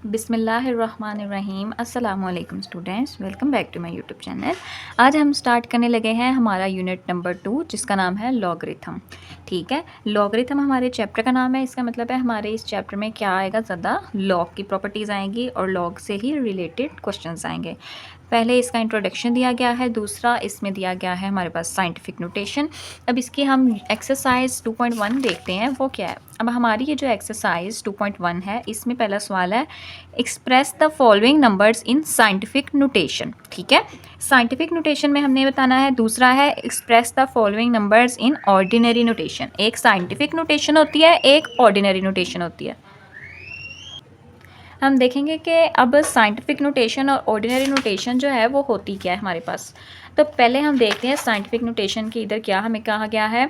बिस्मिल्लाहिर्रहमानिर्रहीम। अस्सलामुअलैकुम students, welcome back to my YouTube channel. आज हम स्टार्ट करने लगे हैं हमारा यूनिट नंबर 2 जिसका नाम है लॉगरिथम। ठीक है, लॉगरिथम हमारे चैप्टर का नाम है। इसका मतलब है हमारे इस चैप्टर में क्या आएगा, ज़्यादा लॉग की प्रॉपर्टीज़ आएंगी और लॉग से ही रिलेटेड क्वेश्चंस आएंगे। पहले इसका इंट्रोडक्शन दिया गया है, दूसरा इसमें दिया गया है हमारे पास साइंटिफिक नोटेशन। अब इसकी हम एक्सरसाइज 2.1 देखते हैं वो क्या है। अब हमारी ये जो एक्सरसाइज 2.1 है, इसमें पहला सवाल है express the following numbers in scientific notation. ठीक है, साइंटिफिक नोटेशन में हमने बताना है। दूसरा है express the following numbers in ordinary notation. एक साइंटिफिक नोटेशन होती है, एक ऑर्डिनरी नोटेशन होती है। हम देखेंगे कि अब साइंटिफिक नोटेशन और ऑर्डिनरी नोटेशन जो है वो होती क्या है हमारे पास। तो पहले हम देखते हैं साइंटिफिक नोटेशन की। इधर क्या हमें कहा गया है,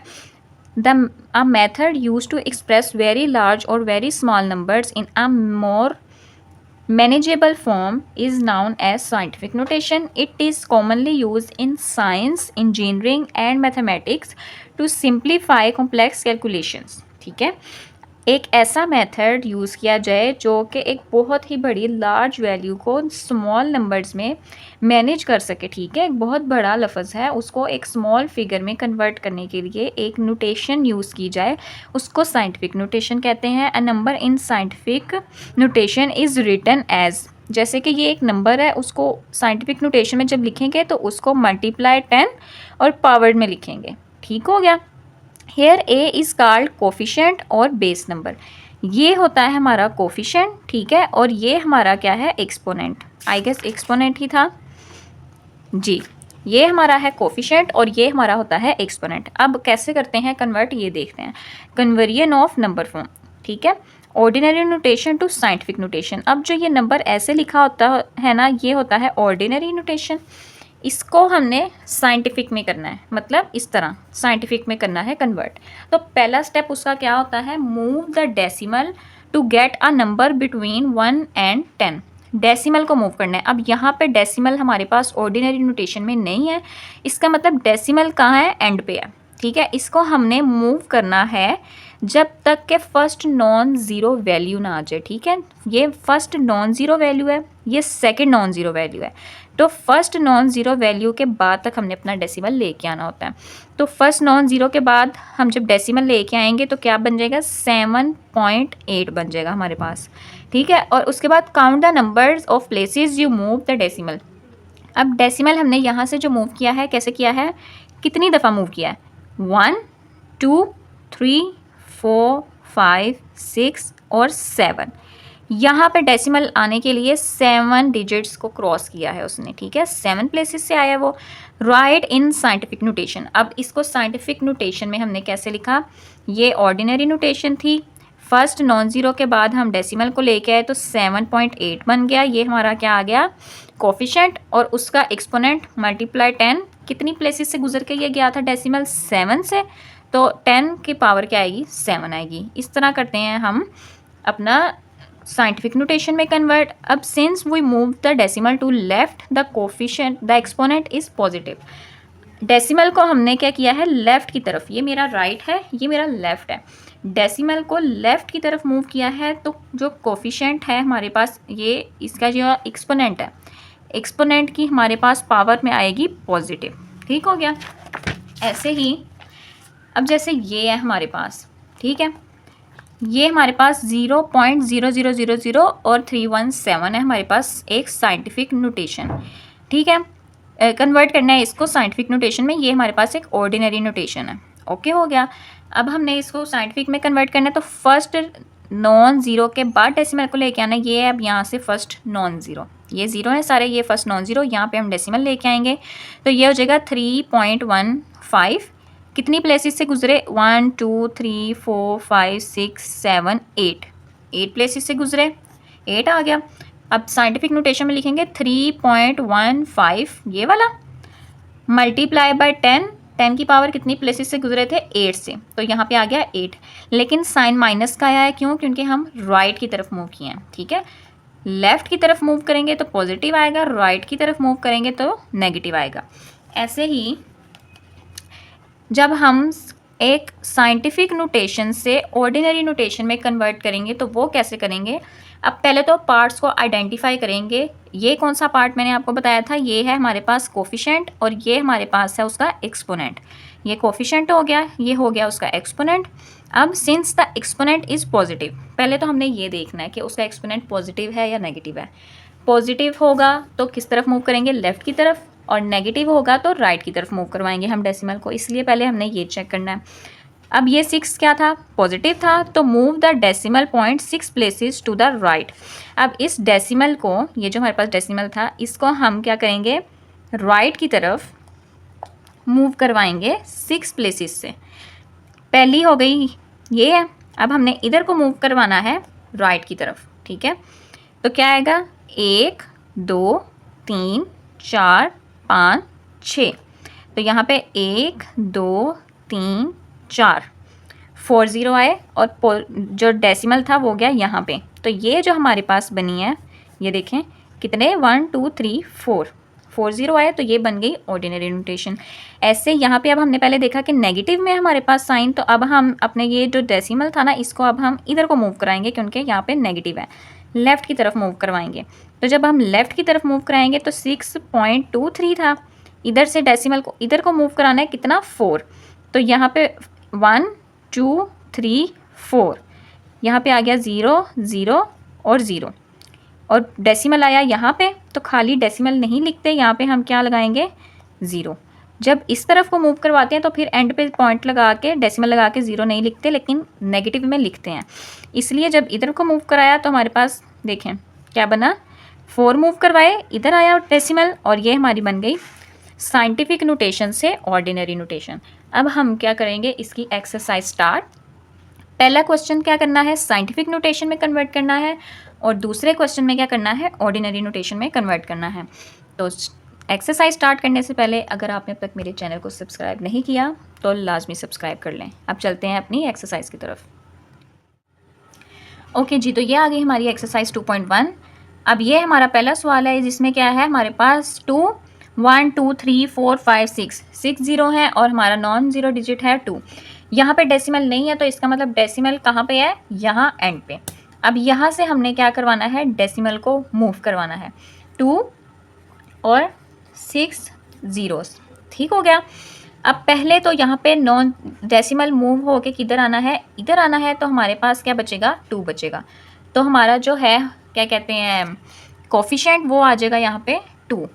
a method used to express very large or very small numbers in a more manageable form is known as scientific notation. It is commonly used in science, engineering and mathematics to simplify complex calculations. ठीक है, एक ऐसा method use किया जाए जो कि एक बहुत ही बड़ी लार्ज वैल्यू को स्मॉल नंबर्स में मैनेज कर सके। ठीक है, एक बहुत बड़ा लफ्ज़ है, उसको एक स्मॉल फिगर में कन्वर्ट करने के लिए एक नोटेशन यूज़ की जाए, उसको साइंटिफिक नोटेशन कहते हैं। A number in scientific notation is written as, जैसे कि ये एक नंबर है, उसको साइंटिफिक नोटेशन में जब लिखेंगे तो उसको मल्टीप्लाई 10 और पावर्ड में लिखेंगे। ठीक हो गया। Here a is called coefficient और बेस नंबर। ये होता है हमारा कोफिशेंट, ठीक है, और ये हमारा क्या है, एक्सपोनेंट। आई गेस एक्सपोनेंट ही था जी। ये हमारा है कोफिशेंट और ये हमारा होता है एक्सपोनेंट। अब कैसे करते हैं कन्वर्ट, ये देखते हैं। Conversion of number form. ठीक है, ordinary notation to scientific notation. अब जो ये नंबर ऐसे लिखा होता है ना, ये होता है ऑर्डिनरी नोटेशन। इसको हमने साइंटिफिक में करना है, मतलब इस तरह साइंटिफिक में करना है कन्वर्ट। तो पहला स्टेप उसका क्या होता है, move the decimal to get a number between 1 and 10। Decimal को मूव करना है। अब यहाँ पे डेसिमल हमारे पास ऑर्डिनरी नोटेशन में नहीं है, इसका मतलब डेसिमल कहाँ है, एंड पे है। ठीक है, इसको हमने मूव करना है जब तक के फर्स्ट नॉन ज़ीरो वैल्यू ना आ जाए। ठीक है, ये फर्स्ट नॉन ज़ीरो वैल्यू है, ये सेकंड नॉन ज़ीरो वैल्यू है। तो फर्स्ट नॉन ज़ीरो वैल्यू के बाद तक हमने अपना डेसिमल लेके आना होता है। तो फर्स्ट नॉन ज़ीरो के बाद हम जब डेसिमल लेके आएंगे तो क्या बन जाएगा, 7.8 बन जाएगा हमारे पास। ठीक है, और उसके बाद count the numbers of places you move the decimal. अब डेसिमल हमने यहाँ से जो मूव किया है, कैसे किया है, कितनी दफ़ा मूव किया है, 1 2 3 4 5 6 और 7। यहाँ पे डेसिमल आने के लिए 7 डिजिट्स को क्रॉस किया है उसने। ठीक है, 7 प्लेसेस से आया वो। राइट इन साइंटिफिक नोटेशन। अब इसको साइंटिफिक नोटेशन में हमने कैसे लिखा, ये ऑर्डिनरी नोटेशन थी, फर्स्ट नॉन ज़ीरो के बाद हम डेसिमल को लेके आए तो 7.8 बन गया। ये हमारा क्या आ गया, कोफिशेंट, और उसका एक्सपोनेंट मल्टीप्लाई 10। कितनी प्लेसेस से गुजर के ये गया था डेसिमल, 7 से, तो 10 की पावर क्या आएगी, 7 आएगी। इस तरह करते हैं हम अपना साइंटिफिक नोटेशन में कन्वर्ट। अब since we move the decimal to left, the coefficient the exponent is positive. Decimal को हमने क्या किया है, लेफ़्ट की तरफ, ये मेरा राइट है, ये मेरा लेफ़्ट है, डेसिमल को लेफ़्ट की तरफ मूव किया है, तो जो कोफिशिएंट है हमारे पास, ये इसका जो एक्सपोनेंट है, एक्सपोनेंट की हमारे पास पावर में आएगी पॉजिटिव। ठीक हो गया। ऐसे ही अब जैसे ये है हमारे पास, ठीक है, ये हमारे पास 0.0000 और 317 है हमारे पास एक साइंटिफिक नोटेशन। ठीक है, कन्वर्ट करना है इसको साइंटिफिक नोटेशन में, ये हमारे पास एक ऑर्डिनरी नोटेशन है। ओके हो गया। अब हमने इसको साइंटिफिक में कन्वर्ट करना है, तो फर्स्ट नॉन ज़ीरो के बाद डेसिमल को लेके आना है। ये अब यहाँ से फर्स्ट नॉन ज़ीरो, ये ज़ीरो है सारे, ये फर्स्ट नॉन ज़ीरो, यहाँ पे हम डेसिमल लेके आएंगे तो ये हो जाएगा 3.15। कितनी प्लेसेस से गुजरे, 1 2 3 4 5 6 7 8 प्लेसेस से गुजरे, 8 आ गया। अब साइंटिफिक नोटेशन में लिखेंगे 3.15, ये वाला, मल्टीप्लाई बाय 10। 10 की पावर कितनी प्लेसेस से गुजरे थे, 8 से, तो यहाँ पे आ गया 8। लेकिन साइन माइनस का आया है, क्यों, क्योंकि हम राइट की तरफ मूव किए हैं। ठीक है, लेफ़्ट की तरफ मूव करेंगे तो पॉजिटिव आएगा, राइट की तरफ मूव करेंगे तो नेगेटिव आएगा। ऐसे ही जब हम एक साइंटिफिक नोटेशन से ऑर्डिनरी नोटेशन में कन्वर्ट करेंगे तो वो कैसे करेंगे। अब पहले तो पार्ट्स को आइडेंटिफाई करेंगे। ये कौन सा पार्ट मैंने आपको बताया था, ये है हमारे पास कोफिशेंट और ये हमारे पास है उसका एक्सपोनेंट। ये कोफिशेंट हो गया, ये हो गया उसका एक्सपोनेंट। अब since the exponent is positive, पहले तो हमने ये देखना है कि उसका एक्सपोनेंट पॉजिटिव है या नेगेटिव है। पॉजिटिव होगा तो किस तरफ मूव करेंगे, लेफ़्ट की तरफ, और नेगेटिव होगा तो राइट की तरफ मूव करवाएंगे हम डेसिमल को, इसलिए पहले हमने ये चेक करना है। अब ये 6 क्या था, पॉजिटिव था, तो move the decimal point 6 places to the right. अब इस डेसिमल को, ये जो हमारे पास डेसिमल था, इसको हम क्या करेंगे, राइट की तरफ मूव करवाएंगे 6 प्लेसेस से। पहली हो गई ये है। अब हमने इधर को मूव करवाना है राइट की तरफ, ठीक है। तो क्या आएगा, 1 2 3 4 5 6। तो यहाँ पे 1 2 3 4 4 0 आए और जो डेसिमल था वो गया यहाँ पे। तो ये जो हमारे पास बनी है, ये देखें कितने 1 2 3 4 4 0 आए, तो ये बन गई ऑर्डिनरी नोटेशन। ऐसे यहाँ पे अब हमने पहले देखा कि नेगेटिव में हमारे पास साइन, तो अब हम अपने ये जो डेसिमल था ना, इसको अब हम इधर को मूव कराएंगे क्योंकि यहाँ पे नेगेटिव है, लेफ़्ट की तरफ मूव करवाएंगे। तो जब हम लेफ़्ट की तरफ मूव कराएंगे तो 6.23 था, इधर से डेसिमल को इधर को मूव कराना है कितना, 4। तो यहाँ पे 1 2 3 4, यहाँ पे आ गया 0 0 और 0, और डेसिमल आया यहाँ पे, तो खाली डेसिमल नहीं लिखते, यहाँ पे हम क्या लगाएंगे, 0। जब इस तरफ को मूव करवाते हैं तो फिर एंड पे पॉइंट लगा के डेसिमल लगा के 0 नहीं लिखते, लेकिन नेगेटिव में लिखते हैं। इसलिए जब इधर को मूव कराया तो हमारे पास देखें क्या बना, 4 मूव करवाए, इधर आया डेसिमल, और ये हमारी बन गई साइंटिफिक नोटेशन से ऑर्डिनरी नोटेशन। अब हम क्या करेंगे, इसकी एक्सरसाइज स्टार्ट। पहला क्वेश्चन क्या करना है, साइंटिफिक नोटेशन में कन्वर्ट करना है, और दूसरे क्वेश्चन में क्या करना है, ऑर्डिनरी नोटेशन में कन्वर्ट करना है। तो एक्सरसाइज स्टार्ट करने से पहले अगर आपने अब तक मेरे चैनल को सब्सक्राइब नहीं किया तो लाजमी सब्सक्राइब कर लें। अब चलते हैं अपनी एक्सरसाइज की तरफ। ओके जी, तो ये आ गई हमारी एक्सरसाइज 2.1। अब ये हमारा पहला सवाल है जिसमें क्या है, हमारे पास 2 1 2 3 4 5 6 0 है और हमारा नॉन ज़ीरो डिजिट है 2। यहाँ पे डेसिमल नहीं है, तो इसका मतलब डेसिमल कहाँ पे है, यहाँ एंड पे। अब यहाँ से हमने क्या करवाना है, डेसिमल को मूव करवाना है, 2 और 6 ज़ीरोस, ठीक हो गया। अब पहले तो यहाँ पे नॉन डेसिमल मूव होके किधर आना है, इधर आना है, तो हमारे पास क्या बचेगा, 2 बचेगा। तो हमारा जो है क्या कहते हैं कोफिशिएंट, वो आ जाएगा यहाँ पे 2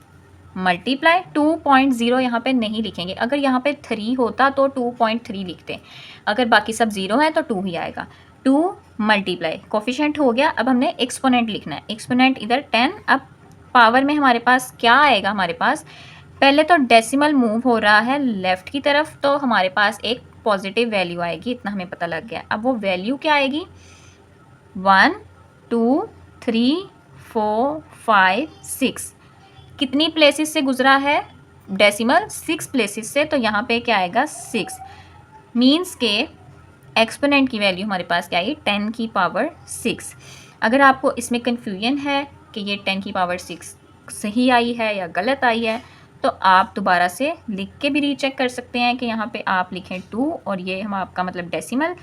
मल्टीप्लाई 2.0, यहाँ पे नहीं लिखेंगे। अगर यहाँ पे 3 होता तो 2.3 लिखते, अगर बाकी सब 0 है तो 2 ही आएगा। 2 मल्टीप्लाई कोफिशिएंट हो गया। अब हमने एक्सपोनेंट लिखना है, एक्सपोनेंट इधर 10। अब पावर में हमारे पास क्या आएगा, हमारे पास पहले तो डेसिमल मूव हो रहा है लेफ़्ट की तरफ, तो हमारे पास एक पॉजिटिव वैल्यू आएगी, इतना हमें पता लग गया। अब वो वैल्यू क्या आएगी, 1 2 3 4 5 6, कितनी प्लेसेस से गुजरा है डेसिमल, 6 प्लेसेस से, तो यहाँ पे क्या आएगा 6, मीन्स के एक्सपोनेंट की वैल्यू हमारे पास क्या आई, 10 की पावर 6। अगर आपको इसमें कन्फ्यूजन है कि ये 10 की पावर 6 सही आई है या गलत आई है, तो आप दोबारा से लिख के भी रीचेक कर सकते हैं कि यहाँ पे आप लिखें 2 और ये हम आपका मतलब डेसिमल,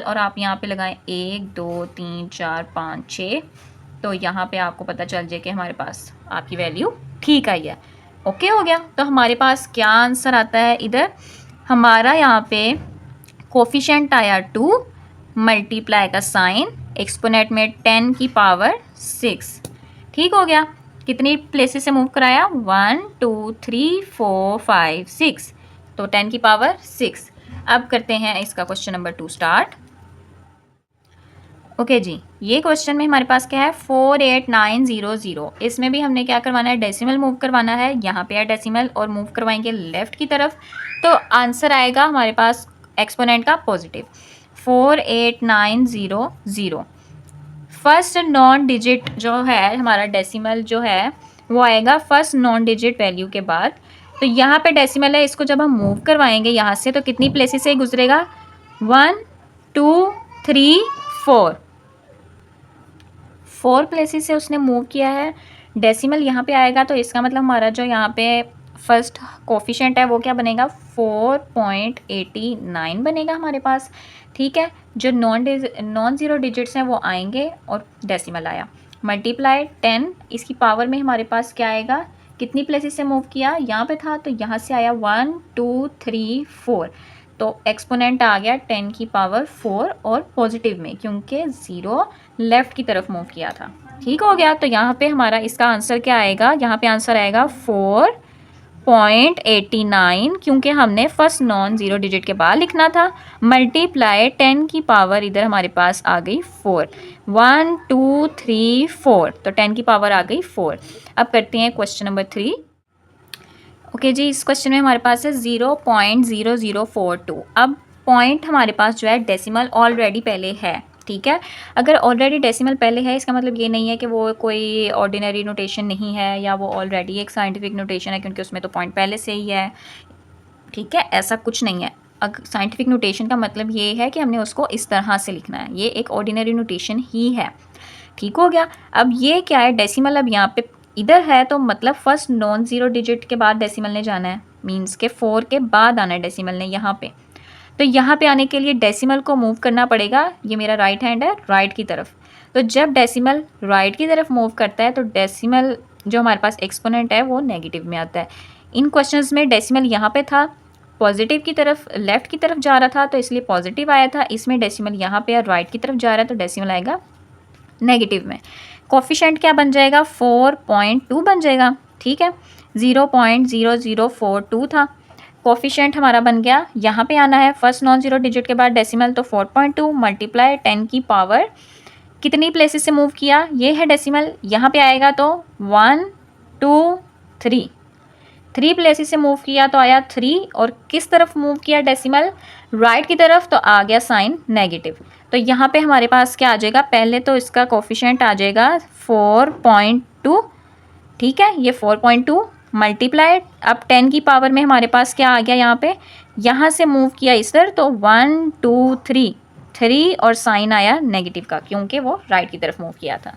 और आप यहाँ पे लगाएं 1 2 3 4 5 6, तो यहाँ पे आपको पता चल जाए कि हमारे पास आपकी वैल्यू ठीक आई है। ओके हो गया। तो हमारे पास क्या आंसर आता है, इधर हमारा यहाँ पे कोफिशिएंट आया 2, मल्टीप्लाई का साइन, एक्सपोनेंट में 10 की पावर 6, ठीक हो गया। कितनी प्लेसेस से मूव कराया, 1 2 3 4 5 6, तो 10 की पावर 6। अब करते हैं इसका question number 2 start. Okay ji, ये क्वेश्चन में हमारे पास क्या है, 48900। इसमें भी हमने क्या करवाना है, डेसिमल मूव करवाना है, यहाँ पे है डेसिमल और मूव करवाएंगे लेफ़्ट की तरफ, तो आंसर आएगा हमारे पास एक्सपोनेंट का पॉजिटिव 48900। फर्स्ट नॉन डिजिट जो है हमारा डेसिमल जो है वो आएगा फर्स्ट नॉन डिजिट वैल्यू के बाद। तो यहाँ पे डेसिमल है, इसको जब हम मूव करवाएंगे यहाँ से तो कितनी प्लेसेस से गुजरेगा, 1 2 3 4 प्लेसेस से उसने मूव किया है। डेसिमल यहाँ पे आएगा तो इसका मतलब हमारा जो यहाँ पे फर्स्ट कोफिशिएंट है वो क्या बनेगा 4.89 बनेगा हमारे पास। ठीक है, जो नॉन ज़ीरो डिजिट्स हैं वो आएंगे और डेसिमल आया, मल्टीप्लाई 10, इसकी पावर में हमारे पास क्या आएगा, कितनी प्लेसेस से मूव किया, यहाँ पे था तो यहाँ से आया 1 2 3 4, तो एक्सपोनेंट आ गया 10 की पावर 4 और पॉजिटिव में, क्योंकि ज़ीरो लेफ़्ट की तरफ मूव किया था। ठीक हो गया, तो यहाँ पे हमारा इसका आंसर क्या आएगा, यहाँ पे आंसर आएगा 4.89, क्योंकि हमने फर्स्ट नॉन ज़ीरो डिजिट के बाद लिखना था, मल्टीप्लाई 10 की पावर इधर हमारे पास आ गई 4, 1 2 3 4, तो 10 की पावर आ गई 4। अब करते हैं क्वेश्चन नंबर 3। ओके जी, इस क्वेश्चन में हमारे पास है 0.0042। अब पॉइंट हमारे पास जो है डेसिमल ऑलरेडी पहले है। ठीक है, अगर ऑलरेडी डेसिमल पहले है इसका मतलब ये नहीं है कि वो कोई ऑर्डिनरी नोटेशन नहीं है या वो ऑलरेडी एक साइंटिफिक नोटेशन है, क्योंकि उसमें तो पॉइंट पहले से ही है। ठीक है, ऐसा कुछ नहीं है। साइंटिफिक नोटेशन का मतलब ये है कि हमने उसको इस तरह से लिखना है, ये एक ऑर्डिनरी नोटेशन ही है। ठीक हो गया, अब ये क्या है, डेसिमल अब यहाँ पे इधर है, तो मतलब फर्स्ट नॉन ज़ीरो डिजिट के बाद डेसिमल ने जाना है, मींस के 4 के बाद आना है डेसिमल ने यहाँ पे। तो यहाँ पे आने के लिए डेसिमल को मूव करना पड़ेगा, ये मेरा राइट हैंड है, राइट की तरफ। तो जब डेसिमल राइट की तरफ मूव करता है तो डेसिमल जो हमारे पास एक्सपोनेंट है वो नेगेटिव में आता है। इन क्वेश्चंस में डेसिमल यहाँ पे था, पॉजिटिव की तरफ, लेफ्ट की तरफ जा रहा था, तो इसलिए पॉजिटिव आया था। इसमें डेसिमल यहाँ पे राइट की तरफ जा रहा है, तो डेसिमल आएगा नेगेटिव में। कोफिशिएंट क्या बन जाएगा, 4.2 बन जाएगा। ठीक है, 0.0042 था, कोफिशिएंट हमारा बन गया। यहाँ पे आना है फर्स्ट नॉन ज़ीरो डिजिट के बाद डेसिमल, तो 4.2 मल्टीप्लाई 10 की पावर, कितनी प्लेसेस से मूव किया, ये है डेसिमल, यहाँ पे आएगा तो 1 2 3, 3 प्लेसेस से मूव किया तो आया 3, और किस तरफ मूव किया डेसिमल, राइट की तरफ, तो आ गया साइन नेगेटिव। तो यहाँ पे हमारे पास क्या आ जाएगा, पहले तो इसका कोफिशिएंट आ जाएगा 4.2। ठीक है, ये 4.2 मल्टीप्लाई, अब 10 की पावर में हमारे पास क्या आ गया, यहाँ से मूव किया इस तरह, तो 1 2 3 और साइन आया नेगेटिव का, क्योंकि वो राइट की तरफ मूव किया था।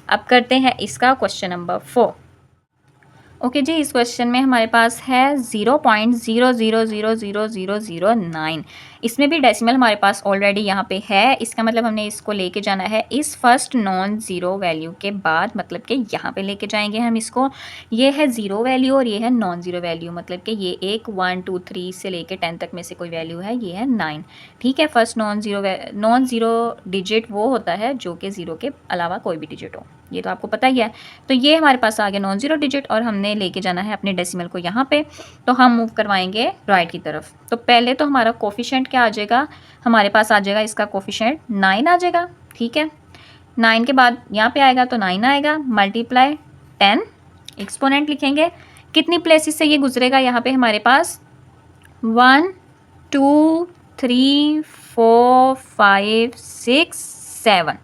अब करते हैं इसका क्वेश्चन नंबर 4। ओके जी, इस क्वेश्चन में हमारे पास है 0.000009। इसमें भी डेसिमल हमारे पास ऑलरेडी यहाँ पे है, इसका मतलब हमने इसको लेके जाना है इस फर्स्ट नॉन ज़ीरो वैल्यू के बाद, मतलब कि यहाँ पे लेके जाएंगे हम इसको। ये है ज़ीरो वैल्यू और ये है नॉन ज़ीरो वैल्यू, मतलब कि ये एक 1 2 3 से लेके 10 तक में से कोई वैल्यू है, ये है 9। ठीक है, फर्स्ट नॉन ज़ीरो डिजिट वो होता है जो कि ज़ीरो के अलावा कोई भी डिजिट हो, ये तो आपको पता ही है। तो ये हमारे पास आ गया नॉन ज़ीरो डिजिट और हमने लेके जाना है अपने डेसिमल को यहाँ पे, तो हम मूव करवाएंगे राइट की तरफ। तो पहले तो हमारा कोफिशिएंट क्या आ जाएगा, हमारे पास आ जाएगा इसका कोफिशिएंट 9 आ जाएगा। ठीक है, 9 के बाद यहाँ पे आएगा तो 9 आएगा, मल्टीप्लाई 10, एक्सपोनेंट लिखेंगे, कितनी प्लेसेस से ये गुजरेगा, यहाँ पे हमारे पास 1 2 3 4 5 6 7,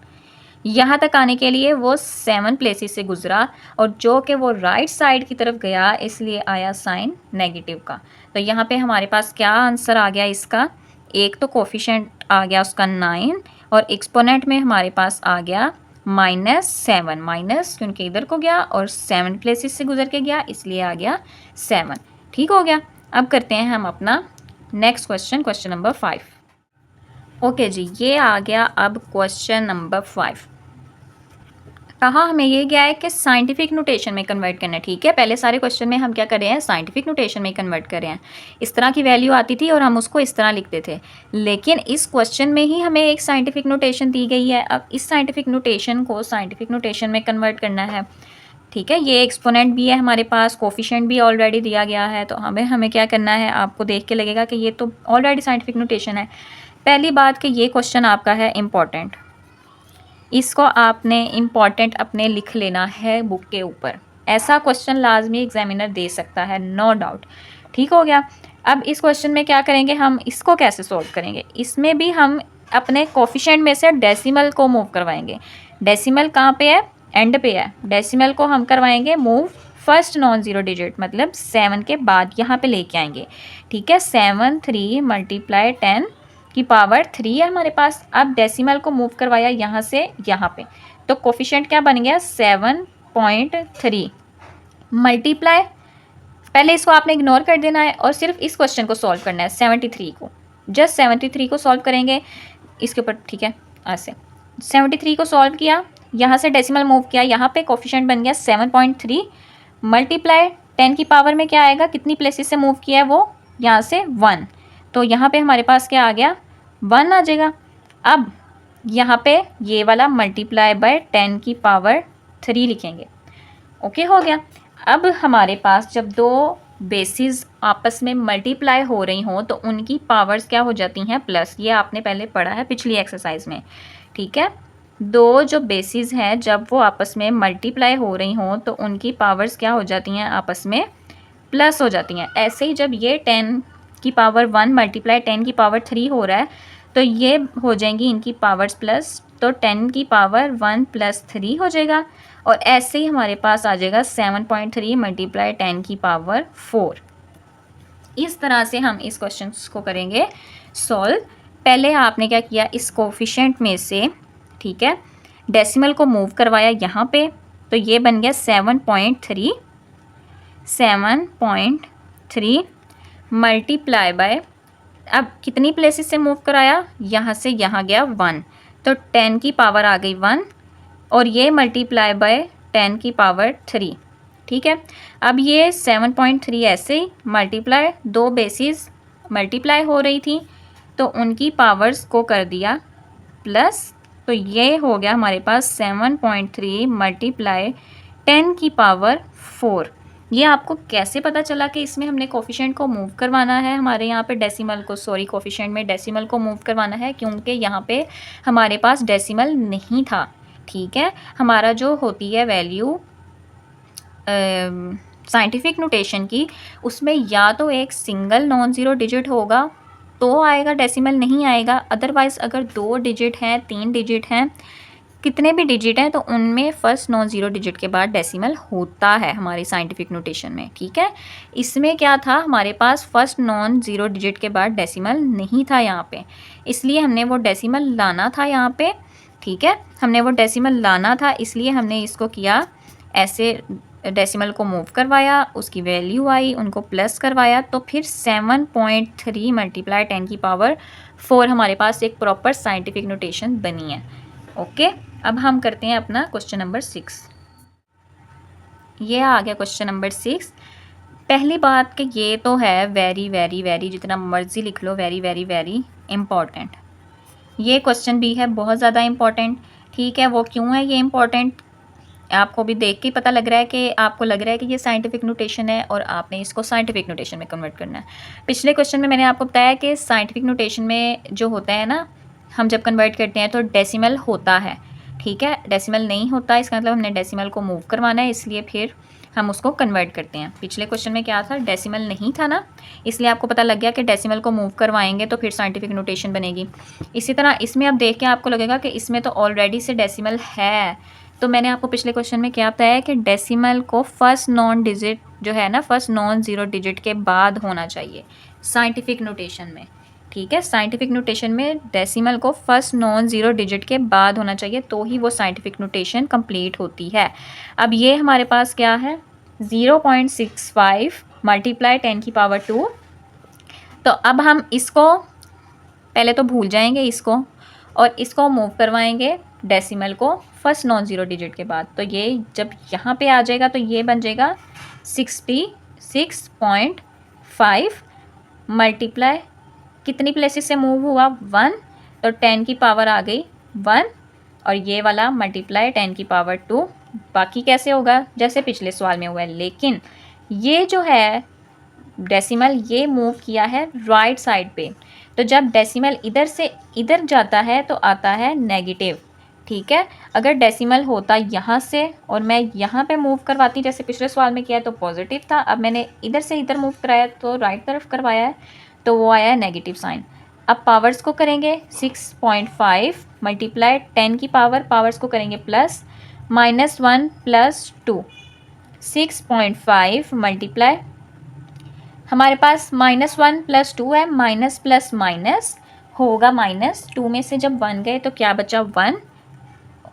यहाँ तक आने के लिए वो 7 प्लेसेस से गुजरा, और जो कि वो राइट साइड की तरफ गया, इसलिए आया साइन नेगेटिव का। तो यहाँ पे हमारे पास क्या आंसर आ गया इसका, एक तो कोफिशिएंट आ गया उसका 9, और एक्सपोनेंट में हमारे पास आ गया -7, माइनस क्योंकि इधर को गया और 7 प्लेसेस से गुजर के गया, इसलिए आ गया 7। ठीक हो गया, अब करते हैं हम अपना next question, question number 5। Okay ji, ये आ गया अब क्वेश्चन नंबर 5। कहा हमें ये गया है कि साइंटिफिक नोटेशन में कन्वर्ट करना है। ठीक है, पहले सारे क्वेश्चन में हम क्या कर रहे हैं, साइंटिफिक नोटेशन में कन्वर्ट कर रहे हैं। इस तरह की वैल्यू आती थी और हम उसको इस तरह लिखते थे, लेकिन इस क्वेश्चन में ही हमें एक साइंटिफिक नोटेशन दी गई है। अब इस साइंटिफिक नोटेशन को साइंटिफिक नोटेशन में कन्वर्ट करना है। ठीक है, ये एक्सपोनेंट भी है हमारे पास, कोफिशिएंट भी ऑलरेडी दिया गया है, तो हमें क्या करना है, आपको देख के लगेगा कि ये तो ऑलरेडी साइंटिफिक नोटेशन है। पहली बात कि ये क्वेश्चन आपका है इम्पॉर्टेंट, इसको आपने इम्पॉर्टेंट अपने लिख लेना है बुक के ऊपर। ऐसा क्वेश्चन लाजमी एग्जामिनर दे सकता है, नो डाउट। ठीक हो गया, अब इस क्वेश्चन में क्या करेंगे, हम इसको कैसे सॉल्व करेंगे, इसमें भी हम अपने कोफिशिएंट में से डेसिमल को मूव करवाएंगे। डेसिमल कहाँ पे है, एंड पे है, डेसिमल को हम करवाएंगे move first non zero digit, मतलब 7 के बाद यहाँ पे लेके आएंगे। ठीक है, 7 3 मल्टीप्लाई 10 की पावर 3 है हमारे पास। अब डेसिमल को मूव करवाया यहाँ से यहाँ पे, तो कोफिशिएंट क्या बन गया 7.3 मल्टीप्लाई पहले इसको आपने इग्नोर कर देना है और सिर्फ इस क्वेश्चन को सॉल्व करना है 73 को। जस्ट 73 को सॉल्व करेंगे इसके ऊपर, ठीक है। ऐसे 73 को सॉल्व किया, यहाँ से डेसिमल मूव किया, यहाँ पे कोफिशिएंट बन गया 7.3 मल्टीप्लाई 10 की पावर में क्या आएगा, कितनी प्लेसेस से मूव किया है वो, यहाँ से 1, तो यहाँ पे हमारे पास क्या आ गया 1 आ जाएगा। अब यहाँ पे ये वाला मल्टीप्लाई बाय 10 की पावर 3 लिखेंगे। ओके हो गया। अब हमारे पास जब दो बेसिस आपस में मल्टीप्लाई हो रही हों तो उनकी पावर्स क्या हो जाती हैं, प्लस। ये आपने पहले पढ़ा है पिछली एक्सरसाइज में, ठीक है। दो जो बेसिस हैं जब वो आपस में मल्टीप्लाई हो रही हों तो उनकी पावर्स क्या हो जाती हैं, आपस में प्लस हो जाती हैं। ऐसे ही जब ये 10 की पावर 1 मल्टीप्लाई 10 की पावर 3 हो रहा है तो ये हो जाएंगी इनकी पावर्स प्लस, तो 10 की पावर 1 प्लस 3 हो जाएगा। और ऐसे ही हमारे पास आ जाएगा 7.3 मल्टीप्लाई 10 की पावर 4। इस तरह से हम इस क्वेश्चन को करेंगे सॉल्व। पहले आपने क्या किया, इस कोफिशिएंट में से, ठीक है, डेसिमल को मूव करवाया यहाँ पे, तो ये बन गया 7.3 मल्टीप्लाई बाय, अब कितनी प्लेसेस से मूव कराया, यहाँ से यहाँ गया 1, तो 10 की पावर आ गई 1 और ये मल्टीप्लाई बाय 10 की पावर 3, ठीक है। अब ये 7.3 ऐसे ही मल्टीप्लाई, दो बेसिस मल्टीप्लाई हो रही थी तो उनकी पावर्स को कर दिया प्लस, तो ये हो गया हमारे पास 7.3 मल्टीप्लाई 10 की पावर 4। ये आपको कैसे पता चला कि इसमें हमने कोफिशिएंट को मूव करवाना है, हमारे यहाँ पे डेसिमल को, सॉरी कोफिशिएंट में डेसिमल को मूव करवाना है, क्योंकि यहाँ पे हमारे पास डेसिमल नहीं था, ठीक है। हमारा जो होती है वैल्यू साइंटिफिक नोटेशन की, उसमें या तो एक सिंगल नॉन ज़ीरो डिजिट होगा तो आएगा डेसिमल, नहीं आएगा। अदरवाइज़ अगर 2 डिजिट हैं, 3 डिजिट हैं, कितने भी डिजिट हैं, तो उनमें फ़र्स्ट नॉन ज़ीरो डिजिट के बाद डेसिमल होता है हमारी साइंटिफिक नोटेशन में, ठीक है। इसमें क्या था, हमारे पास फ़र्स्ट नॉन ज़ीरो डिजिट के बाद डेसिमल नहीं था यहाँ पे, इसलिए हमने वो डेसिमल लाना था यहाँ पे, ठीक है। हमने वो डेसिमल लाना था, इसलिए हमने इसको किया ऐसे, डेसिमल को मूव करवाया, उसकी वैल्यू आई, उनको प्लस करवाया, तो फिर 7.3 मल्टीप्लाई 10 की पावर 4 हमारे पास एक प्रॉपर साइंटिफिक नोटेशन बनी है। ओके, अब हम करते हैं अपना क्वेश्चन नंबर 6। ये आ गया क्वेश्चन नंबर 6। पहली बात कि ये तो है वेरी वेरी वेरी, जितना मर्जी लिख लो, वेरी वेरी वेरी इम्पॉर्टेंट। ये क्वेश्चन भी है बहुत ज़्यादा इम्पॉर्टेंट, ठीक है। वो क्यों है ये इम्पॉर्टेंट, आपको भी देख के पता लग रहा है कि आपको लग रहा है कि ये साइंटिफिक नोटेशन है और आपने इसको साइंटिफिक नोटेशन में कन्वर्ट करना है। पिछले क्वेश्चन में मैंने आपको बताया कि साइंटिफिक नोटेशन में जो होता है ना, हम जब कन्वर्ट करते हैं तो डेसिमल होता है, ठीक है। डेसिमल नहीं होता, इसका मतलब हमने डेसिमल को मूव करवाना है, इसलिए फिर हम उसको कन्वर्ट करते हैं। पिछले क्वेश्चन में क्या था, डेसिमल नहीं था ना, इसलिए आपको पता लग गया कि डेसिमल को मूव करवाएंगे तो फिर साइंटिफिक नोटेशन बनेगी। इसी तरह इसमें अब देख के आपको लगेगा कि इसमें तो ऑलरेडी से डेसिमल है, तो मैंने आपको पिछले क्वेश्चन में क्या बताया कि डेसिमल को फर्स्ट नॉन डिजिट जो है ना, फर्स्ट नॉन ज़ीरो डिजिट के बाद होना चाहिए साइंटिफिक नोटेशन में, ठीक है। साइंटिफिक नोटेशन में डेसिमल को फर्स्ट नॉन ज़ीरो डिजिट के बाद होना चाहिए, तो ही वो साइंटिफिक नोटेशन कंप्लीट होती है। अब ये हमारे पास क्या है, 0.65 मल्टीप्लाई 10 की पावर 2। तो अब हम इसको पहले तो भूल जाएंगे इसको, और इसको मूव करवाएंगे डेसिमल को फर्स्ट नॉन ज़ीरो डिजिट के बाद, तो ये जब यहाँ पे आ जाएगा तो ये बन जाएगा 66.5 मल्टीप्लाई, कितनी प्लेसेस से मूव हुआ 1, तो 10 की पावर आ गई 1, और ये वाला मल्टीप्लाई 10 की पावर 2। बाकी कैसे होगा, जैसे पिछले सवाल में हुआ है, लेकिन ये जो है डेसिमल ये मूव किया है राइट साइड पे, तो जब डेसिमल इधर से इधर जाता है तो आता है नेगेटिव, ठीक है। अगर डेसिमल होता यहाँ से और मैं यहाँ पे मूव करवाती, जैसे पिछले सवाल में किया है, तो पॉजिटिव था, अब मैंने इधर से इधर मूव कराया तो राइट तरफ करवाया है, तो वो आया है नेगेटिव साइन। अब पावर्स को करेंगे 6.5 मल्टीप्लाई 10 की पावर्स को करेंगे प्लस, -1 + 2, 6.5 मल्टीप्लाई, हमारे पास -1 + 2 है, माइनस प्लस माइनस होगा माइनस, 2 में से जब 1 गए तो क्या बचा 1,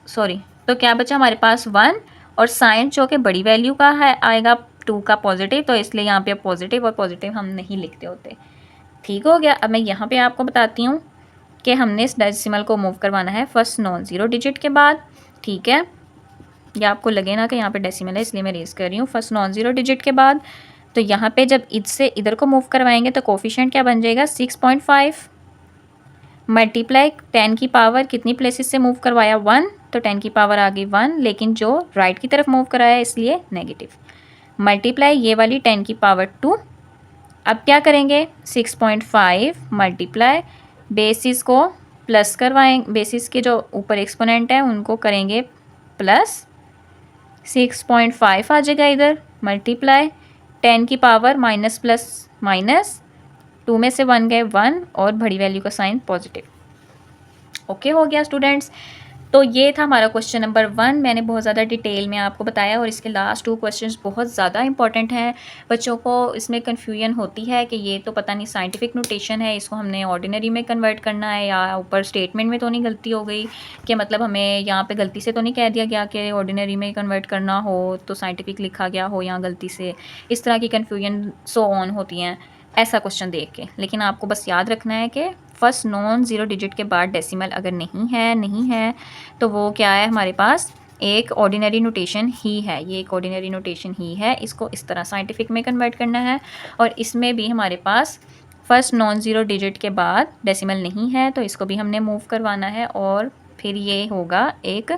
सॉरी, तो क्या बचा हमारे पास 1, और साइन जो कि बड़ी वैल्यू का है आएगा 2 का पॉजिटिव, तो इसलिए यहाँ पे पॉजिटिव और पॉजिटिव हम नहीं लिखते होते। ठीक हो गया। अब मैं यहाँ पे आपको बताती हूँ कि हमने इस डेसिमल को मूव करवाना है फर्स्ट नॉन ज़ीरो डिजिट के बाद। ठीक है, या आपको लगे ना कि यहाँ पे डेसिमल है इसलिए मैं रेज कर रही हूँ, फर्स्ट नॉन ज़ीरो डिजिट के बाद। तो यहाँ पे जब इससे इधर को मूव करवाएंगे तो कोफिशिएंट क्या बन जाएगा 6.5 मल्टीप्लाई 10 की पावर कितनी प्लेसेस से मूव करवाया 1, तो 10 की पावर आ गई 1, लेकिन जो राइट की तरफ मूव कराया इसलिए नेगेटिव, मल्टीप्लाई ये वाली 10 की पावर 2। अब क्या करेंगे 6.5 मल्टीप्लाई बेसिस को प्लस करवाएंगे, बेसिस के जो ऊपर एक्सपोनेंट है उनको करेंगे प्लस, 6.5 आ जाएगा इधर, मल्टीप्लाई 10 की पावर माइनस प्लस माइनस, 2 में से 1 गए 1 और बड़ी वैल्यू का साइन पॉजिटिव। ओके हो गया स्टूडेंट्स। तो ये था हमारा क्वेश्चन नंबर 1। मैंने बहुत ज़्यादा डिटेल में आपको बताया और इसके लास्ट 2 क्वेश्चंस बहुत ज़्यादा इंपॉर्टेंट हैं। बच्चों को इसमें कन्फ्यूजन होती है कि ये तो पता नहीं साइंटिफिक नोटेशन है, इसको हमने ऑर्डिनरी में कन्वर्ट करना है, या ऊपर स्टेटमेंट में तो नहीं गलती हो गई कि मतलब हमें यहाँ पे गलती से तो नहीं कह दिया गया कि ऑर्डिनरी में कन्वर्ट करना हो तो साइंटिफिक लिखा गया हो यहाँ गलती से। इस तरह की कन्फ्यूजन सो ऑन होती हैं ऐसा क्वेश्चन देख के। लेकिन आपको बस याद रखना है कि फर्स्ट नॉन ज़ीरो डिजिट के बाद डेसिमल अगर नहीं है तो वो क्या है, हमारे पास एक ऑर्डिनरी नोटेशन ही है, ये एक ऑर्डिनरी नोटेशन ही है। इसको इस तरह साइंटिफिक में कन्वर्ट करना है और इसमें भी हमारे पास फर्स्ट नॉन ज़ीरो डिजिट के बाद डेसिमल नहीं है तो इसको भी हमने मूव करवाना है और फिर ये होगा एक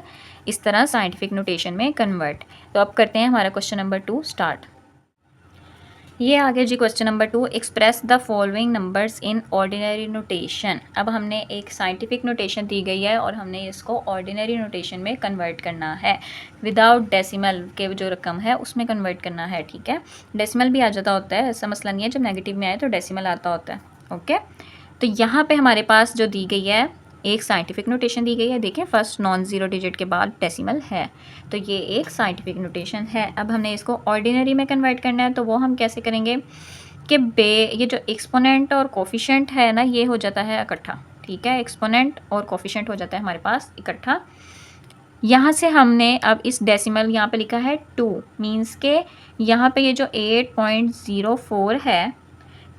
इस तरह साइंटिफिक नोटेशन में कन्वर्ट। तो अब करते हैं हमारा क्वेश्चन नंबर 2 स्टार्ट। ये आगे ji question number 2, express the following numbers in ordinary notation. अब हमने एक साइंटिफिक नोटेशन दी गई है और हमने इसको ऑर्डिनरी नोटेशन में कन्वर्ट करना है, विदाउट डेसिमल के जो रकम है उसमें कन्वर्ट करना है। ठीक है, डेसिमल भी आ जाता होता है, ऐसा मसला नहीं है, जब नेगेटिव में आए तो डेसिमल आता होता है। ओके, तो यहाँ पर हमारे पास जो दी गई है एक साइंटिफिक नोटेशन दी गई है। देखें फर्स्ट नॉन ज़ीरो डिजिट के बाद डेसिमल है तो ये एक साइंटिफिक नोटेशन है। अब हमने इसको ऑर्डिनरी में कन्वर्ट करना है तो वो हम कैसे करेंगे कि ये जो एक्सपोनेंट और कोफिशिएंट है ना ये हो जाता है इकट्ठा। ठीक है, एक्सपोनेंट और कोफिशिएंट हो जाता है हमारे पास इकट्ठा। यहाँ से हमने अब इस डेसिमल यहाँ पे लिखा है 2, मीन्स के यहाँ पे ये जो 8.04 है,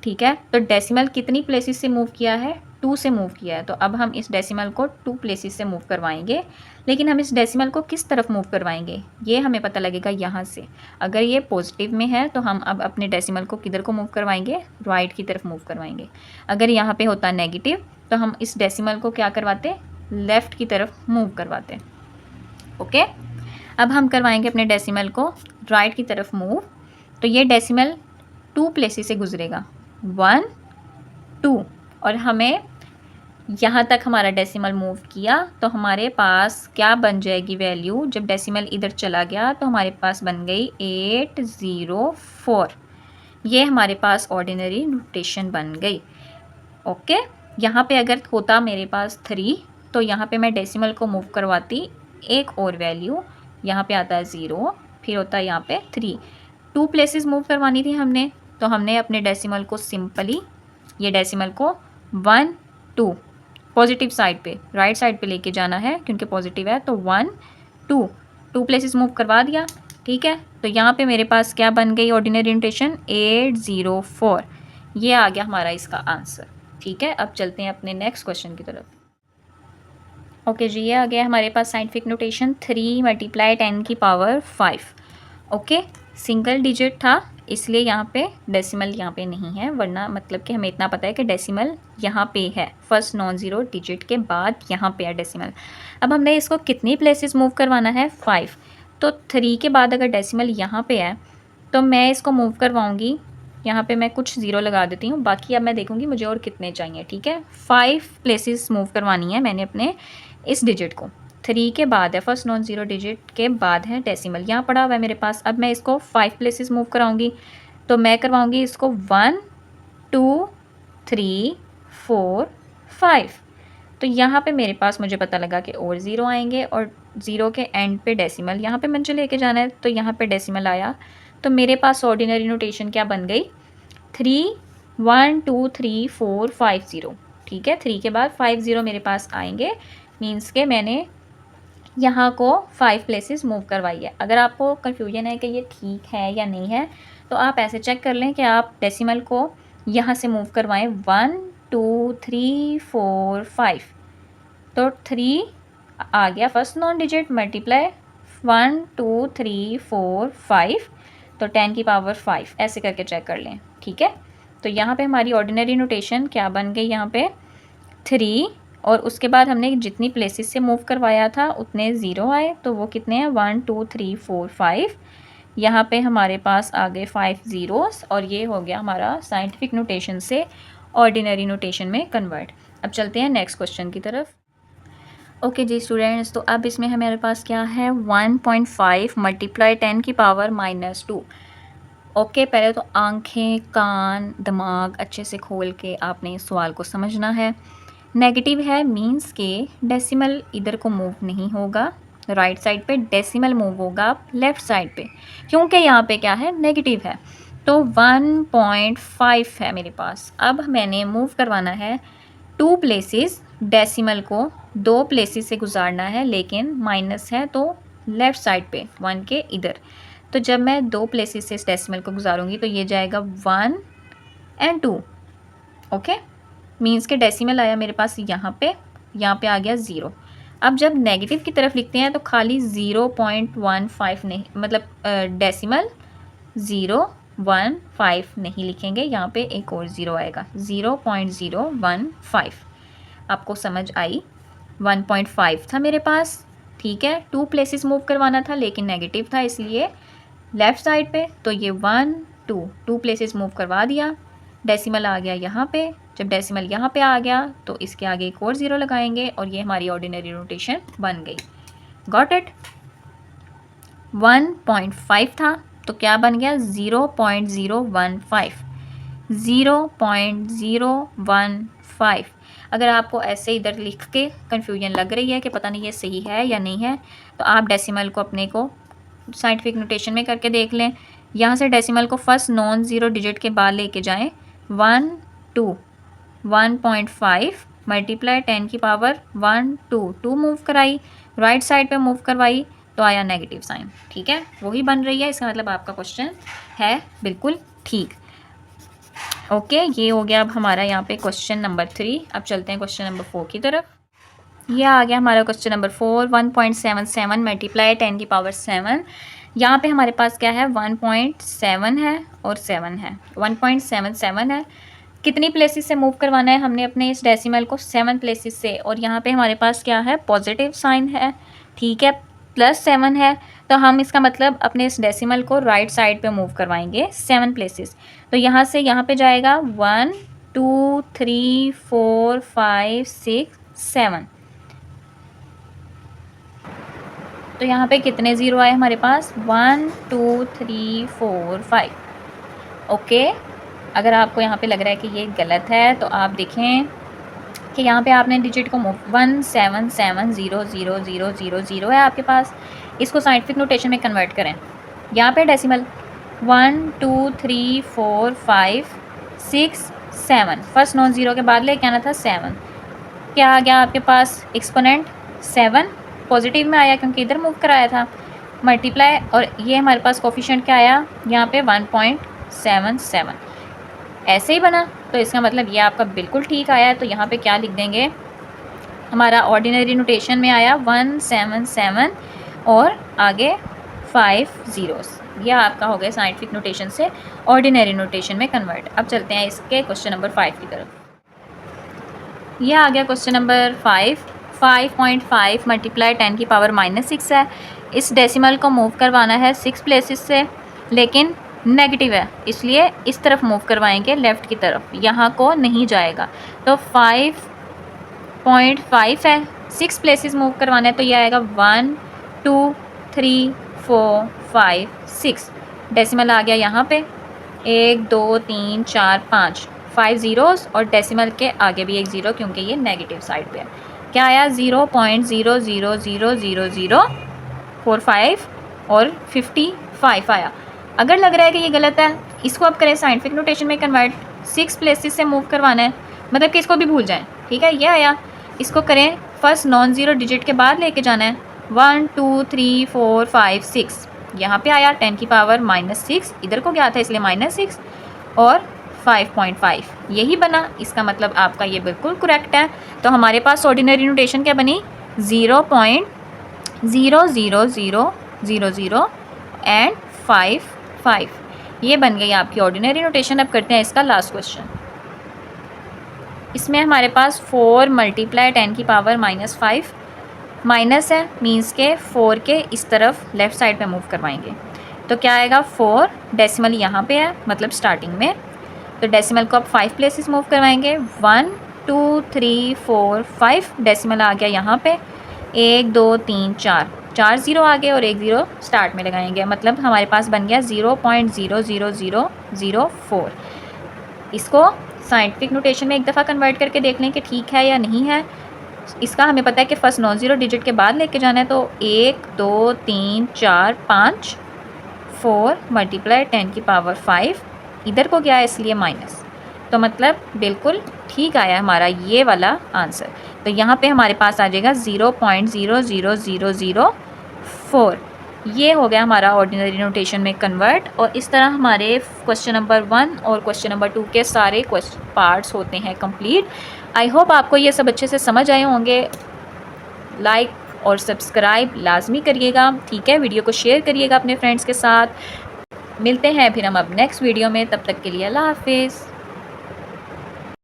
ठीक है, तो डेसिमल कितनी प्लेसेस से मूव किया है 2 से मूव किया है। तो अब हम इस डेसिमल को 2 प्लेसेस से मूव करवाएंगे, लेकिन हम इस डेसिमल को किस तरफ मूव करवाएंगे ये हमें पता लगेगा यहाँ से। अगर ये पॉजिटिव में है तो हम अब अपने डेसिमल को किधर को मूव करवाएंगे, राइट की तरफ मूव करवाएंगे। अगर यहाँ पे होता नेगेटिव तो हम इस डेसिमल को क्या करवाते, लेफ़्ट की तरफ मूव करवाते। ओके, अब हम करवाएंगे अपने डेसिमल को राइट की तरफ मूव। तो ये डेसिमल 2 प्लेसेस से गुजरेगा, 1 2, और हमें यहाँ तक हमारा डेसिमल मूव किया तो हमारे पास क्या बन जाएगी वैल्यू, जब डेसिमल इधर चला गया तो हमारे पास बन गई 804। ये हमारे पास ऑर्डिनरी नोटेशन बन गई। ओके, यहाँ पे अगर होता मेरे पास 3 तो यहाँ पे मैं डेसिमल को मूव करवाती एक और वैल्यू, यहाँ पे आता है 0, फिर होता है यहाँ पे 3। 2 प्लेसेस मूव करवानी थी हमने, तो हमने अपने डेसिमल को सिंपली ये डेसिमल को 1 2 पॉजिटिव साइड पे, राइट साइड पे लेके जाना है क्योंकि पॉजिटिव है। तो 1 2 प्लेसेस मूव करवा दिया। ठीक है, तो यहाँ पे मेरे पास क्या बन गई ऑर्डिनरी नोटेशन 804। ये आ गया हमारा इसका आंसर। ठीक है, अब चलते हैं अपने नेक्स्ट क्वेश्चन की तरफ। ओके जी, ये आ गया हमारे पास साइंटिफिक नोटेशन 3 मल्टीप्लाई 10 की पावर 5। ओके, सिंगल डिजिट था इसलिए यहाँ पे डेसिमल यहाँ पे नहीं है, वरना मतलब कि हमें इतना पता है कि डेसिमल यहाँ पे है, फर्स्ट नॉन ज़ीरो डिजिट के बाद यहाँ पे है डेसिमल। अब हमने इसको कितनी प्लेसेस मूव करवाना है 5, तो 3 के बाद अगर डेसिमल यहाँ पे है तो मैं इसको मूव करवाऊँगी, यहाँ पे मैं कुछ ज़ीरो लगा देती हूँ, बाकी अब मैं देखूँगी मुझे और कितने चाहिए। ठीक है, 5 प्लेसेस मूव करवानी है मैंने अपने इस डिजिट को, 3 के बाद है, फर्स्ट नॉन ज़ीरो डिजिट के बाद है डेसिमल, यहाँ पड़ा हुआ है मेरे पास। अब मैं इसको 5 प्लेसेस मूव कराऊंगी तो मैं करवाऊंगी इसको 1 2 3 4 5। तो यहाँ पे मेरे पास मुझे पता लगा कि और 0 आएंगे और 0 के एंड पे डेसिमल यहाँ पे मुझे लेके जाना है, तो यहाँ पे डेसिमल आया। तो मेरे पास ऑर्डिनरी नोटेशन क्या बन गई 3 1 2 3 4 5 0। ठीक है, 3 के बाद 5 0 मेरे पास आएंगे, मीन्स के मैंने यहाँ को 5 प्लेसेस मूव करवाइए। अगर आपको कन्फ्यूजन है कि ये ठीक है या नहीं है तो आप ऐसे चेक कर लें कि आप डेसिमल को यहाँ से मूव करवाएं 1 2 3 4 5, तो 3 आ गया फर्स्ट नॉन डिजिट, मल्टीप्लाई 1 2 3 4 5, तो 10 की पावर 5 ऐसे करके चेक कर लें। ठीक है, तो यहाँ पे हमारी ऑर्डिनरी नोटेशन क्या बन गई, यहाँ पे 3 और उसके बाद हमने जितनी प्लेसेस से मूव करवाया था उतने ज़ीरो आए, तो वो कितने हैं 1 2 3 4 5। यहाँ पे हमारे पास आ गए 5 ज़ीरोस और ये हो गया हमारा साइंटिफिक नोटेशन से ऑर्डिनरी नोटेशन में कन्वर्ट। अब चलते हैं नेक्स्ट क्वेश्चन की तरफ। ओके जी स्टूडेंट्स, तो अब इसमें हमारे पास क्या है 1.5 मल्टीप्लाई 10 की पावर -2। ओके, पहले तो आंखें कान दिमाग अच्छे से खोल के आपने इस सवाल को समझना है। नेगेटिव है मींस के डेसिमल इधर को मूव नहीं होगा राइट साइड पे, डेसिमल मूव होगा लेफ़्ट साइड पे, क्योंकि यहाँ पे क्या है नेगेटिव है। तो 1.5 है मेरे पास। अब मैंने मूव करवाना है 2 प्लेसेस, डेसिमल को 2 प्लेसेस से गुजारना है, लेकिन माइनस है तो लेफ़्ट साइड पे 1 के इधर। तो जब मैं 2 प्लेसेस से इस डेसिमल को गुजारूंगी तो ये जाएगा 1 and 2। ओके, मीन्स के डेसिमल आया मेरे पास यहाँ पे आ गया 0। अब जब नेगेटिव की तरफ लिखते हैं तो खाली 0.15 नहीं, मतलब डेसिमल 015 नहीं लिखेंगे, यहाँ पे एक और ज़ीरो आएगा 0.015। आपको समझ आई? 1.5 था मेरे पास, ठीक है, 2 प्लेसेस मूव करवाना था लेकिन नेगेटिव था इसलिए लेफ़्ट साइड पे, तो ये 1 2 प्लेसेस मूव करवा दिया, डेसिमल आ गया यहाँ पे। जब डेसिमल यहाँ पे आ गया तो इसके आगे एक और ज़ीरो लगाएंगे और ये हमारी ऑर्डिनरी नोटेशन बन गई। Got it? 1.5 था तो क्या बन गया 0.015, 0.015। अगर आपको ऐसे इधर लिख के कन्फ्यूजन लग रही है कि पता नहीं ये सही है या नहीं है, तो आप डेसिमल को अपने को साइंटिफिक नोटेशन में करके देख लें। यहाँ से डेसिमल को फर्स्ट नॉन ज़ीरो डिजिट के बाद लेके जाएं 1 2 1.5 मल्टीप्लाई 10 की पावर 1 2 मूव कराई, राइट साइड पे मूव करवाई तो आया नेगेटिव साइन। ठीक है, वही बन रही है, इसका मतलब आपका क्वेश्चन है बिल्कुल ठीक। ओके, ये हो गया अब हमारा यहाँ पे क्वेश्चन नंबर 3। अब चलते हैं क्वेश्चन नंबर 4 की तरफ। ये आ गया हमारा क्वेश्चन नंबर 4। 1.77 मल्टीप्लाई 10 की पावर 7। यहाँ पे हमारे पास क्या है 1.7 है और 7 है। 1.77 है, कितनी प्लेसेस से मूव करवाना है हमने अपने इस डेसिमल को 7 प्लेसेस से, और यहाँ पे हमारे पास क्या है पॉजिटिव साइन है, ठीक है, +7 है, तो हम इसका मतलब अपने इस डेसिमल को राइट साइड पे मूव करवाएंगे 7 प्लेसेस। तो यहाँ से यहाँ पे जाएगा 1 2 3 4 5 6 7। तो यहाँ पे कितने ज़ीरो आए हमारे पास 1 2 3 4 5। ओके, अगर आपको यहाँ पे लग रहा है कि ये गलत है तो आप देखें कि यहाँ पे आपने डिजिट को मूव 1 7 7 0 0 0 0 0 है आपके पास, इसको साइंटिफिक नोटेशन में कन्वर्ट करें। यहाँ पे डेसिमल 1 2 3 4 5 6 7, फर्स्ट नॉन ज़ीरो के बाद लेके आना था 7। क्या आ गया आपके पास एक्सपोनेंट 7, पॉजिटिव में आया क्योंकि इधर मूव कराया था, मल्टीप्लाई, और ये हमारे पास कोफिशिएंट क्या आया यहाँ पे 1.77 ऐसे ही बना। तो इसका मतलब ये आपका बिल्कुल ठीक आया है। तो यहाँ पे क्या लिख देंगे, हमारा ऑर्डिनरी नोटेशन में आया 177 और आगे 5 ज़ीरोस। यह आपका हो गया साइंटिफिक नोटेशन से ऑर्डिनरी नोटेशन में कन्वर्ट। अब चलते हैं इसके क्वेश्चन नंबर 5 की तरफ। यह आ गया क्वेश्चन नंबर 5। 5.5 मल्टीप्लाई 10 की पावर -6 है। इस डेसिमल को मूव करवाना है 6 प्लेसेस से, लेकिन नेगेटिव है इसलिए इस तरफ मूव करवाएंगे लेफ़्ट की तरफ, यहाँ को नहीं जाएगा। तो 5.5 है, 6 प्लेसेस मूव करवाना है, तो ये आएगा 1 2 3 4 5 6। डेसिमल आ गया यहाँ पे 1 2 3 4 5 ज़ीरोस और डेसिमल के आगे भी एक ज़ीरो क्योंकि ये नेगेटिव साइड पे है। क्या आया 0.0000045 और 55 आया। अगर लग रहा है कि ये गलत है, इसको आप करें साइंटिफिक नोटेशन में कन्वर्ट। 6 प्लेसेस से मूव करवाना है, मतलब कि इसको भी भूल जाएं, ठीक है। ये आया, इसको करें फर्स्ट नॉन ज़ीरो डिजिट के बाद लेके जाना है 1 2 3 4 5 6 यहाँ पे आया 10 की पावर -6, इधर को गया था इसलिए -6 और 5.5 यही बना। इसका मतलब आपका ये बिल्कुल करेक्ट है। तो हमारे पास ऑर्डिनरी नोटेशन क्या बनी 0.00000 एंड 5 ये बन गई आपकी ऑर्डिनरी नोटेशन। अब करते हैं इसका लास्ट क्वेश्चन। इसमें हमारे पास 4 मल्टीप्लाई 10 की पावर -5 माइनस है, मीन्स के 4 के इस तरफ लेफ़्ट साइड पे मूव करवाएंगे तो क्या आएगा 4 डेसिमल यहाँ पे है मतलब स्टार्टिंग में, तो डेसिमल को आप 5 प्लेसेस मूव करवाएंगे 1 2 3 4 5 डेसिमल आ गया यहाँ पे 1 2 3 4 ज़ीरो आ गए और 1 ज़ीरो स्टार्ट में लगाएंगे, मतलब हमारे पास बन गया 0.00004। इसको साइंटिफिक नोटेशन में एक दफ़ा कन्वर्ट करके देख लें कि ठीक है या नहीं है। इसका हमें पता है कि फर्स्ट नॉन ज़ीरो डिजिट के बाद लेके जाना है, तो 1 2 3 4 5 4 मल्टीप्लाई 10 की पावर 5 इधर को गया है इसलिए माइनस, तो मतलब बिल्कुल ठीक आया हमारा ये वाला आंसर। तो यहाँ पे हमारे पास आ जाएगा 0.00004। ये हो गया हमारा ऑर्डिनरी नोटेशन में कन्वर्ट। और इस तरह हमारे क्वेश्चन नंबर 1 और क्वेश्चन नंबर 2 के सारे पार्ट्स होते हैं कंप्लीट। आई होप आपको ये सब अच्छे से समझ आए होंगे। लाइक और सब्सक्राइब लाजमी करिएगा, ठीक है। वीडियो को शेयर करिएगा अपने फ्रेंड्स के साथ। मिलते हैं फिर हम अब नेक्स्ट वीडियो में, तब तक के लिए अल्लाह हाफिज़।